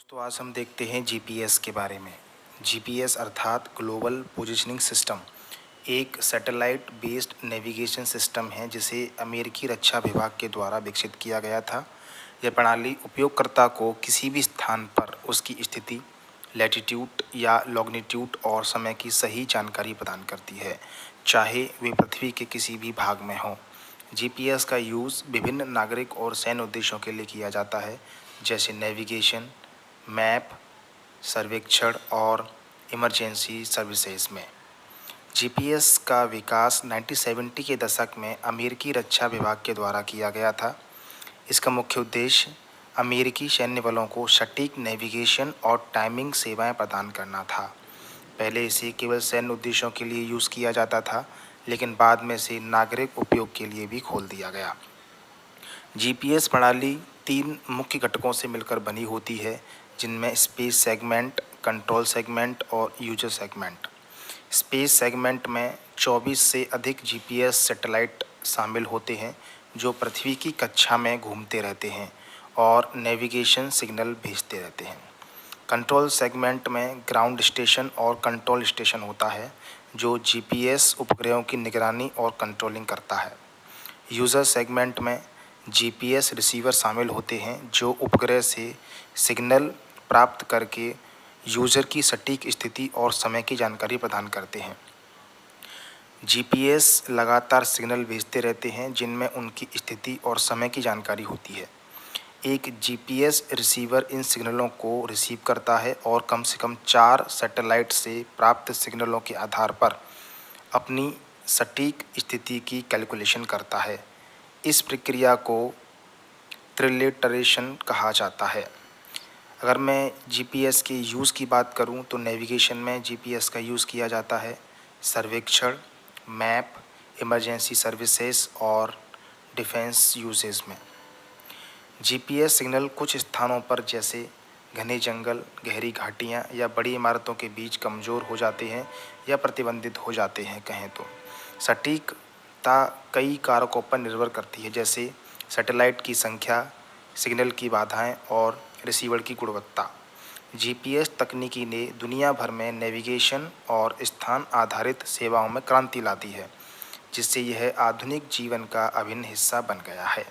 तो आज हम देखते हैं जीपीएस के बारे में। जीपीएस अर्थात ग्लोबल पोजीशनिंग सिस्टम एक सैटेलाइट बेस्ड नेविगेशन सिस्टम है जिसे अमेरिकी रक्षा विभाग के द्वारा विकसित किया गया था। यह प्रणाली उपयोगकर्ता को किसी भी स्थान पर उसकी स्थिति, लैटिट्यूड या लॉन्गिट्यूड और समय की सही जानकारी प्रदान करती है, चाहे वे पृथ्वी के किसी भी भाग में हों। जीपीएस का यूज़ विभिन्न नागरिक और सैन्य उद्देश्यों के लिए किया जाता है, जैसे नेविगेशन, मैप, सर्वेक्षण और इमरजेंसी सर्विसेज में। जीपीएस का विकास 1970 के दशक में अमेरिकी रक्षा विभाग के द्वारा किया गया था। इसका मुख्य उद्देश्य अमेरिकी सैन्य बलों को सटीक नेविगेशन और टाइमिंग सेवाएं प्रदान करना था। पहले इसे केवल सैन्य उद्देश्यों के लिए यूज़ किया जाता था, लेकिन बाद में इसे नागरिक उपयोग के लिए भी खोल दिया गया। जीपीएस प्रणाली 3 मुख्य घटकों से मिलकर बनी होती है, जिनमें स्पेस सेगमेंट, कंट्रोल सेगमेंट और यूजर सेगमेंट। स्पेस सेगमेंट में 24 से अधिक जीपीएस सैटेलाइट शामिल होते हैं जो पृथ्वी की कक्षा में घूमते रहते हैं और नेविगेशन सिग्नल भेजते रहते हैं। कंट्रोल सेगमेंट में ग्राउंड स्टेशन और कंट्रोल स्टेशन होता है जो जीपीएस उपग्रहों की निगरानी और कंट्रोलिंग करता है। यूज़र सेगमेंट में जीपीएस रिसीवर शामिल होते हैं जो उपग्रह से सिग्नल प्राप्त करके यूज़र की सटीक स्थिति और समय की जानकारी प्रदान करते हैं। जीपीएस लगातार सिग्नल भेजते रहते हैं जिनमें उनकी स्थिति और समय की जानकारी होती है। एक जीपीएस रिसीवर इन सिग्नलों को रिसीव करता है और कम से कम 4 सैटेलाइट से प्राप्त सिग्नलों के आधार पर अपनी सटीक स्थिति की कैलकुलेशन करता है। इस प्रक्रिया को ट्रिलेटरेशन कहा जाता है। अगर मैं जीपीएस के यूज़ की बात करूं तो नेविगेशन में जीपीएस का यूज़ किया जाता है, सर्वेक्षण, मैप, इमरजेंसी सर्विसेज और डिफेंस यूजेस में। जीपीएस सिग्नल कुछ स्थानों पर जैसे घने जंगल, गहरी घाटियां या बड़ी इमारतों के बीच कमज़ोर हो जाते हैं या प्रतिबंधित हो जाते हैं कहें तो। सटीकता कई कारकों पर निर्भर करती है, जैसे सैटेलाइट की संख्या, सिग्नल की बाधाएं और रिसीवर की गुणवत्ता। जीपीएस तकनीकी ने दुनिया भर में नेविगेशन और स्थान आधारित सेवाओं में क्रांति ला दी है, जिससे यह आधुनिक जीवन का अभिन्न हिस्सा बन गया है।